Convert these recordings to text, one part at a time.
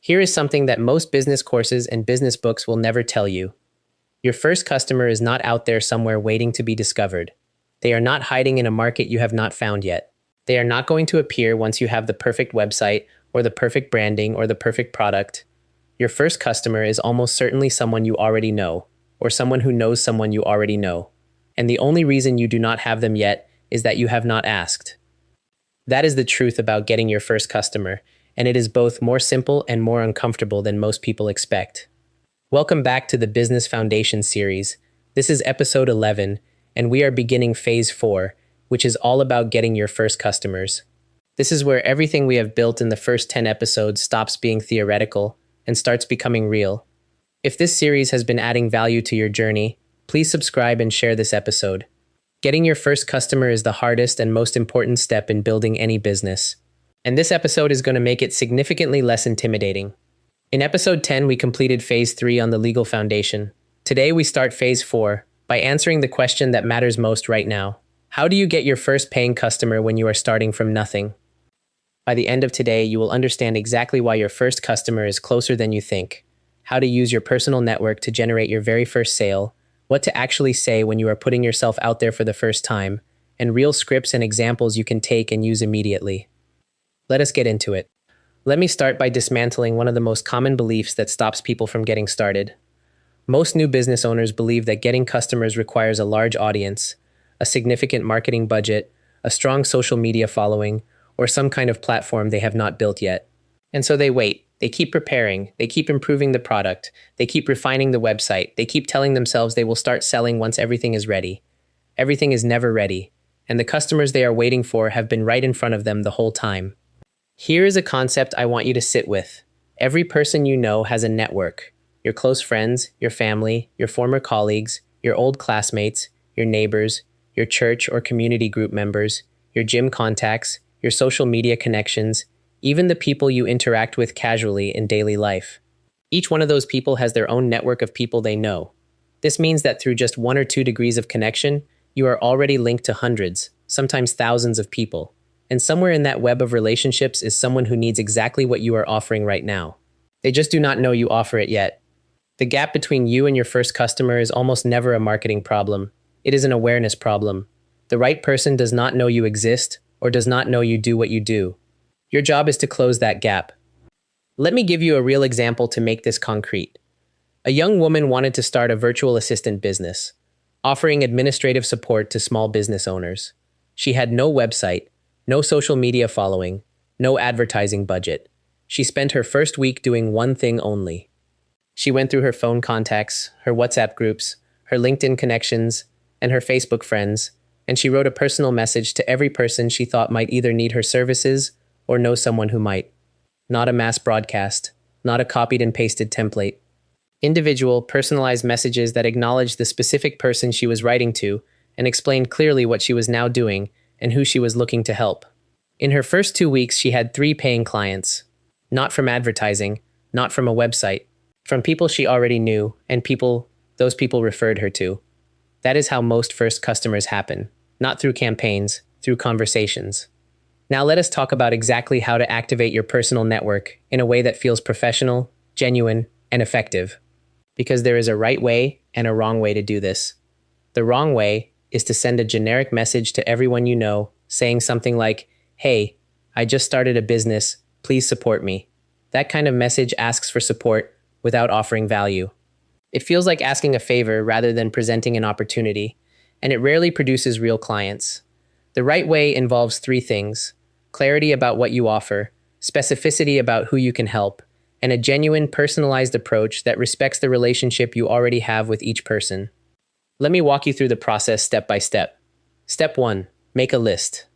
Here is something that most business courses and business books will never tell you. Your first customer is not out there somewhere waiting to be discovered. They are not hiding in a market you have not found yet. They are not going to appear once you have the perfect website, or the perfect branding, or the perfect product. Your first customer is almost certainly someone you already know, or someone who knows someone you already know. And the only reason you do not have them yet is that you have not asked. That is the truth about getting your first customer, and it is both more simple and more uncomfortable than most people expect. Welcome back to the Business Foundation series. This is episode 11, and we are beginning phase 4, which is all about getting your first customers. This is where everything we have built in the first 10 episodes stops being theoretical and starts becoming real. If this series has been adding value to your journey, please subscribe and share this episode. Getting your first customer is the hardest and most important step in building any business. And this episode is going to make it significantly less intimidating. In episode 10, we completed phase 3 on the legal foundation. Today, we start phase 4 by answering the question that matters most right now. How do you get your first paying customer when you are starting from nothing? By the end of today, you will understand exactly why your first customer is closer than you think, how to use your personal network to generate your very first sale, what to actually say when you are putting yourself out there for the first time, and real scripts and examples you can take and use immediately. Let us get into it. Let me start by dismantling one of the most common beliefs that stops people from getting started. Most new business owners believe that getting customers requires a large audience, a significant marketing budget, a strong social media following, or some kind of platform they have not built yet. And so they wait. They keep preparing. They keep improving the product. They keep refining the website. They keep telling themselves they will start selling once everything is ready. Everything is never ready, and the customers they are waiting for have been right in front of them the whole time. Here is a concept I want you to sit with. Every person you know has a network. Your close friends, your family, your former colleagues, your old classmates, your neighbors, your church or community group members, your gym contacts, your social media connections, even the people you interact with casually in daily life. Each one of those people has their own network of people they know. This means that through just 1 or 2 degrees of connection, you are already linked to hundreds, sometimes thousands of people. And somewhere in that web of relationships is someone who needs exactly what you are offering right now. They just do not know you offer it yet. The gap between you and your first customer is almost never a marketing problem. It is an awareness problem. The right person does not know you exist or does not know you do what you do. Your job is to close that gap. Let me give you a real example to make this concrete. A young woman wanted to start a virtual assistant business, offering administrative support to small business owners. She had no website, no social media following, no advertising budget. She spent her first week doing one thing only. She went through her phone contacts, her WhatsApp groups, her LinkedIn connections, and her Facebook friends, and she wrote a personal message to every person she thought might either need her services or know someone who might. Not a mass broadcast, not a copied and pasted template. Individual, personalized messages that acknowledged the specific person she was writing to and explained clearly what she was now doing and who she was looking to help. In her first 2 weeks, she had 3 paying clients. Not from advertising, not from a website, from people she already knew and those people referred her to. That is how most first customers happen, not through campaigns, through conversations. Now let us talk about exactly how to activate your personal network in a way that feels professional, genuine, and effective. Because there is a right way and a wrong way to do this. The wrong way is to send a generic message to everyone you know, saying something like, "Hey, I just started a business, please support me." That kind of message asks for support without offering value. It feels like asking a favor rather than presenting an opportunity, and it rarely produces real clients. The right way involves 3 things: clarity about what you offer, specificity about who you can help, and a genuine, personalized approach that respects the relationship you already have with each person. Let me walk you through the process step by step. Step 1. Make a list.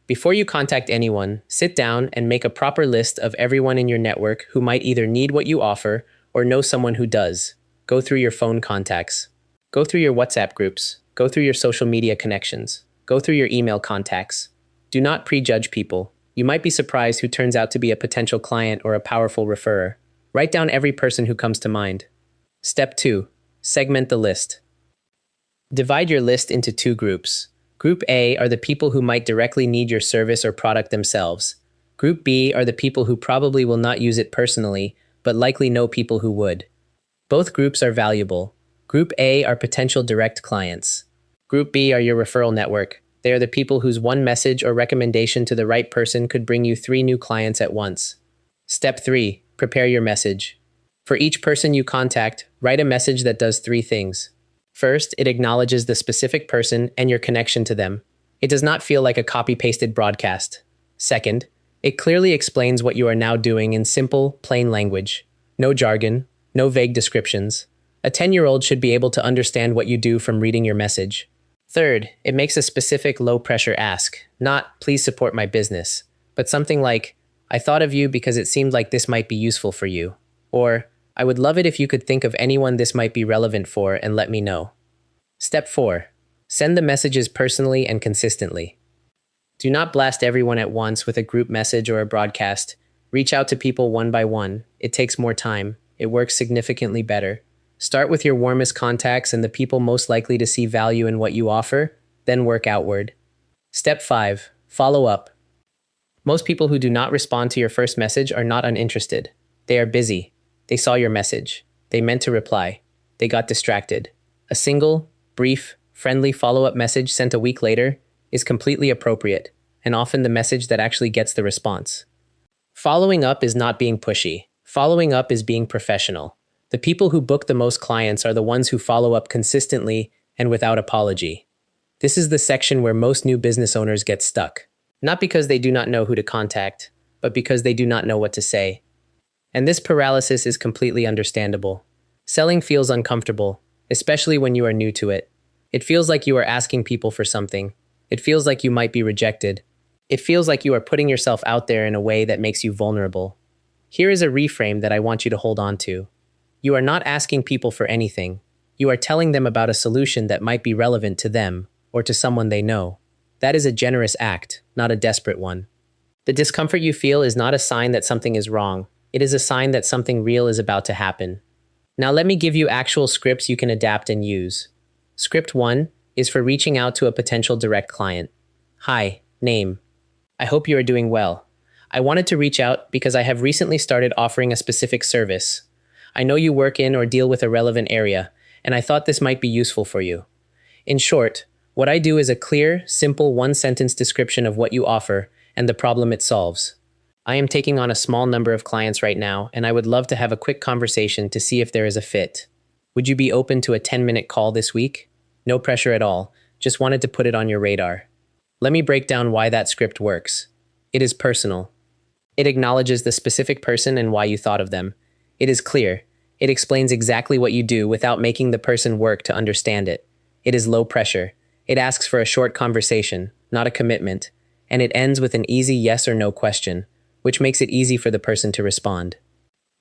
Before you contact anyone, sit down and make a proper list of everyone in your network who might either need what you offer or know someone who does. Go through your phone contacts. Go through your WhatsApp groups. Go through your social media connections. Go through your email contacts. Do not prejudge people. You might be surprised who turns out to be a potential client or a powerful referrer. Write down every person who comes to mind. Step 2. Segment the list. Divide your list into 2 groups. Group A are the people who might directly need your service or product themselves. Group B are the people who probably will not use it personally, but likely know people who would. Both groups are valuable. Group A are potential direct clients. Group B are your referral network. They are the people whose one message or recommendation to the right person could bring you 3 new clients at once. Step 3. Prepare your message. For each person you contact, write a message that does 3 things. First, it acknowledges the specific person and your connection to them. It does not feel like a copy-pasted broadcast. Second, it clearly explains what you are now doing in simple, plain language. No jargon, no vague descriptions. A 10-year-old should be able to understand what you do from reading your message. Third, it makes a specific low-pressure ask, not "please support my business," but something like, "I thought of you because it seemed like this might be useful for you," or "I would love it if you could think of anyone this might be relevant for and let me know." Step 4. Send the messages personally and consistently. Do not blast everyone at once with a group message or a broadcast. Reach out to people one by one. It takes more time. It works significantly better. Start with your warmest contacts and the people most likely to see value in what you offer, then work outward. Step 5. Follow up. Most people who do not respond to your first message are not uninterested. They are busy. They saw your message. They meant to reply. They got distracted. A single, brief, friendly follow-up message sent a week later is completely appropriate, and often the message that actually gets the response. Following up is not being pushy. Following up is being professional. The people who book the most clients are the ones who follow up consistently and without apology. This is the section where most new business owners get stuck. Not because they do not know who to contact, but because they do not know what to say. And this paralysis is completely understandable. Selling feels uncomfortable, especially when you are new to it. It feels like you are asking people for something. It feels like you might be rejected. It feels like you are putting yourself out there in a way that makes you vulnerable. Here is a reframe that I want you to hold on to. You are not asking people for anything. You are telling them about a solution that might be relevant to them or to someone they know. That is a generous act, not a desperate one. The discomfort you feel is not a sign that something is wrong. It is a sign that something real is about to happen. Now let me give you actual scripts you can adapt and use. Script 1 is for reaching out to a potential direct client. Hi, name. I hope you are doing well. I wanted to reach out because I have recently started offering a specific service. I know you work in or deal with a relevant area, and I thought this might be useful for you. In short, what I do is a clear, simple one-sentence description of what you offer and the problem it solves. I am taking on a small number of clients right now, and I would love to have a quick conversation to see if there is a fit. Would you be open to a 10-minute call this week? No pressure at all, just wanted to put it on your radar. Let me break down why that script works. It is personal. It acknowledges the specific person and why you thought of them. It is clear. It explains exactly what you do without making the person work to understand it. It is low pressure. It asks for a short conversation, not a commitment, and it ends with an easy yes or no question, which makes it easy for the person to respond.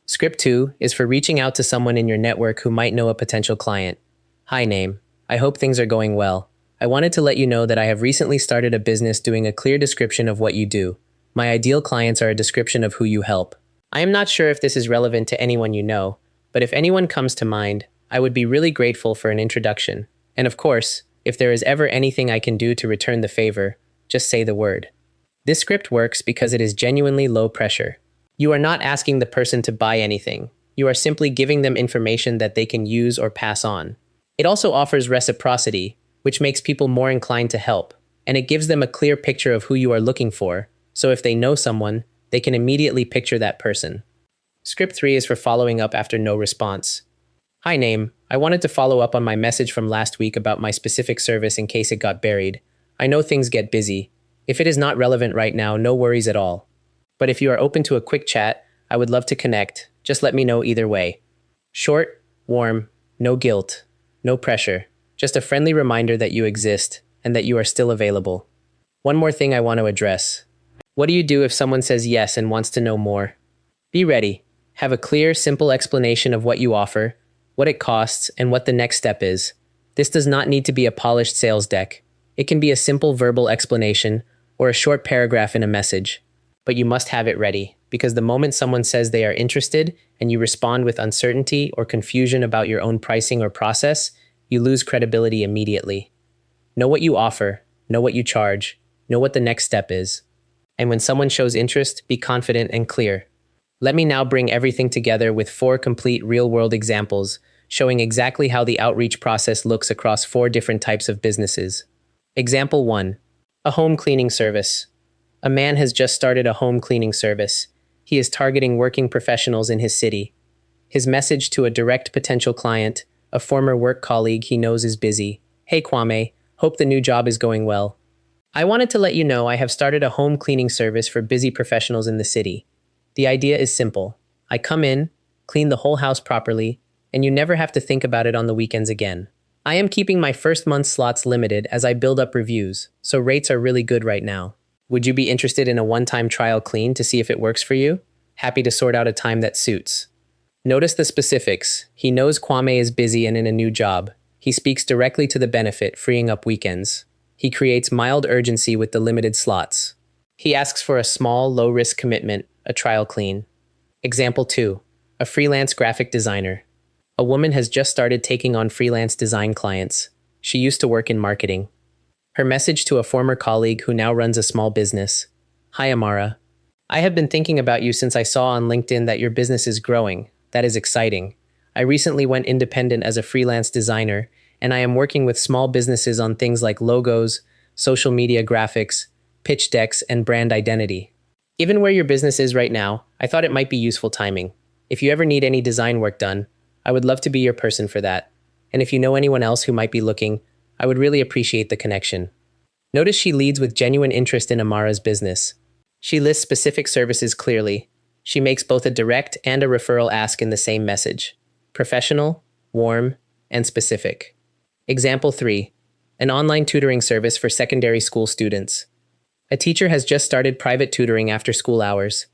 Script 2 is for reaching out to someone in your network who might know a potential client. Hi, name. I hope things are going well. I wanted to let you know that I have recently started a business doing a clear description of what you do. My ideal clients are a description of who you help. I am not sure if this is relevant to anyone you know, but if anyone comes to mind, I would be really grateful for an introduction. And of course, if there is ever anything I can do to return the favor, just say the word. This script works because it is genuinely low pressure. You are not asking the person to buy anything. You are simply giving them information that they can use or pass on. It also offers reciprocity, which makes people more inclined to help, and it gives them a clear picture of who you are looking for, so if they know someone, they can immediately picture that person. Script 3 is for following up after no response. Hi, name. I wanted to follow up on my message from last week about my specific service in case it got buried. I know things get busy. If it is not relevant right now, no worries at all. But if you are open to a quick chat, I would love to connect. Just let me know either way. Short, warm, no guilt, no pressure. Just a friendly reminder that you exist and that you are still available. One more thing I want to address. What do you do if someone says yes and wants to know more? Be ready. Have a clear, simple explanation of what you offer, what it costs, and what the next step is. This does not need to be a polished sales deck. It can be a simple verbal explanation or a short paragraph in a message. But you must have it ready, because the moment someone says they are interested and you respond with uncertainty or confusion about your own pricing or process, you lose credibility immediately. Know what you offer, know what you charge, know what the next step is. And when someone shows interest, be confident and clear. Let me now bring everything together with 4 complete real-world examples, showing exactly how the outreach process looks across 4 different types of businesses. Example 1. A home cleaning service. A man has just started a home cleaning service. He is targeting working professionals in his city. His message to a direct potential client, a former work colleague he knows is busy. Hey Kwame, hope the new job is going well. I wanted to let you know I have started a home cleaning service for busy professionals in the city. The idea is simple. I come in, clean the whole house properly, and you never have to think about it on the weekends again. I am keeping my first month's slots limited as I build up reviews, so rates are really good right now. Would you be interested in a one-time trial clean to see if it works for you? Happy to sort out a time that suits. Notice the specifics. He knows Kwame is busy and in a new job. He speaks directly to the benefit, freeing up weekends. He creates mild urgency with the limited slots. He asks for a small, low-risk commitment, a trial clean. Example 2. A freelance graphic designer. A woman has just started taking on freelance design clients. She used to work in marketing. Her message to a former colleague who now runs a small business. Hi Amara. I have been thinking about you since I saw on LinkedIn that your business is growing. That is exciting. I recently went independent as a freelance designer, and I am working with small businesses on things like logos, social media graphics, pitch decks, and brand identity. Given where your business is right now, I thought it might be useful timing. If you ever need any design work done, I would love to be your person for that. And if you know anyone else who might be looking, I would really appreciate the connection. Notice she leads with genuine interest in Amara's business. She lists specific services clearly. She makes both a direct and a referral ask in the same message. Professional, warm, and specific. Example 3. An online tutoring service for secondary school students. A teacher has just started private tutoring after school hours.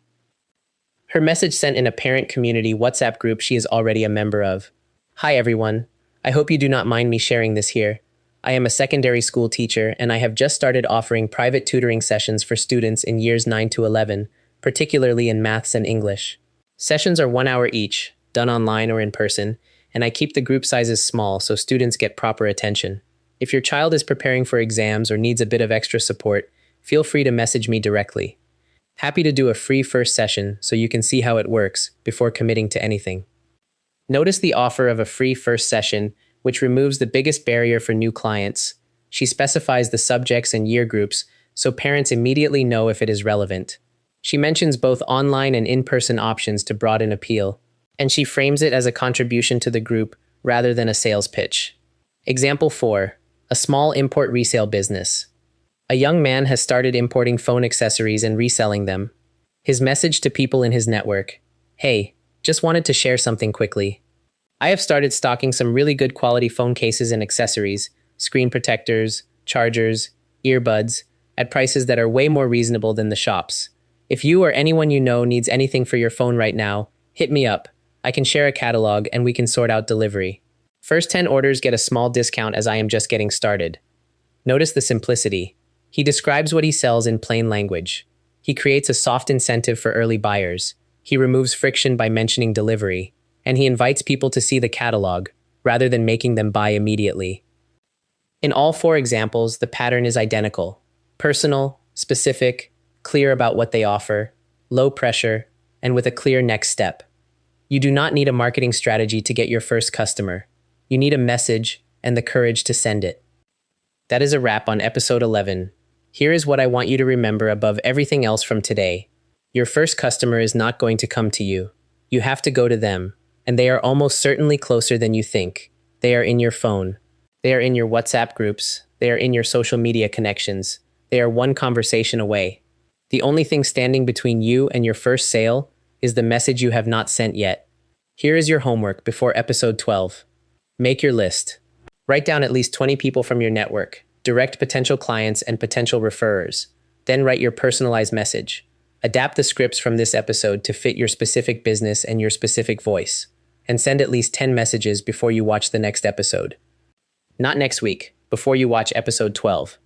Her message sent in a parent community WhatsApp group she is already a member of. Hi everyone. I hope you do not mind me sharing this here. I am a secondary school teacher and I have just started offering private tutoring sessions for students in years 9 to 11, particularly in maths and English. Sessions are 1 hour each, done online or in person, and I keep the group sizes small so students get proper attention. If your child is preparing for exams or needs a bit of extra support, feel free to message me directly. Happy to do a free first session so you can see how it works before committing to anything. Notice the offer of a free first session, which removes the biggest barrier for new clients. She specifies the subjects and year groups so parents immediately know if it is relevant. She mentions both online and in-person options to broaden appeal, and she frames it as a contribution to the group rather than a sales pitch. Example 4. A small import resale business. A young man has started importing phone accessories and reselling them. His message to people in his network. Hey, just wanted to share something quickly. I have started stocking some really good quality phone cases and accessories, screen protectors, chargers, earbuds, at prices that are way more reasonable than the shops. If you or anyone you know needs anything for your phone right now, hit me up. I can share a catalog and we can sort out delivery. First 10 orders get a small discount as I am just getting started. Notice the simplicity. He describes what he sells in plain language. He creates a soft incentive for early buyers. He removes friction by mentioning delivery. And he invites people to see the catalog, rather than making them buy immediately. In all 4 examples, the pattern is identical. Personal, specific, clear about what they offer, low pressure, and with a clear next step. You do not need a marketing strategy to get your first customer. You need a message and the courage to send it. That is a wrap on episode 11. Here is what I want you to remember above everything else from today. Your first customer is not going to come to you. You have to go to them, and they are almost certainly closer than you think. They are in your phone. They are in your WhatsApp groups. They are in your social media connections. They are one conversation away. The only thing standing between you and your first sale is the message you have not sent yet. Here is your homework before episode 12. Make your list. Write down at least 20 people from your network, direct potential clients and potential referrers. Then write your personalized message. Adapt the scripts from this episode to fit your specific business and your specific voice. And send at least 10 messages before you watch the next episode. Not next week, before you watch episode 12.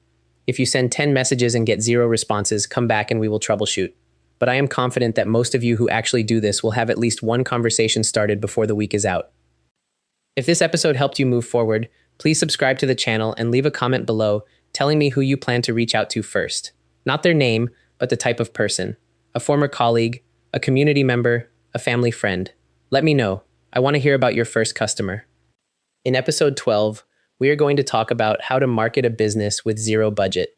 If you send 10 messages and get 0 responses, come back and we will troubleshoot. But I am confident that most of you who actually do this will have at least one conversation started before the week is out. If this episode helped you move forward, please subscribe to the channel and leave a comment below telling me who you plan to reach out to first. Not their name, but the type of person. A former colleague, a community member, a family friend? Let me know. I want to hear about your first customer. In episode 12, we are going to talk about how to market a business with zero budget.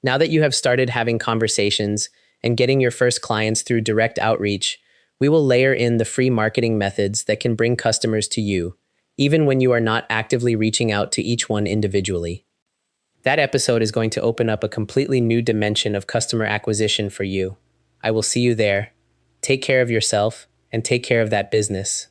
Now that you have started having conversations and getting your first clients through direct outreach, we will layer in the free marketing methods that can bring customers to you, even when you are not actively reaching out to each one individually. That episode is going to open up a completely new dimension of customer acquisition for you. I will see you there. Take care of yourself and take care of that business.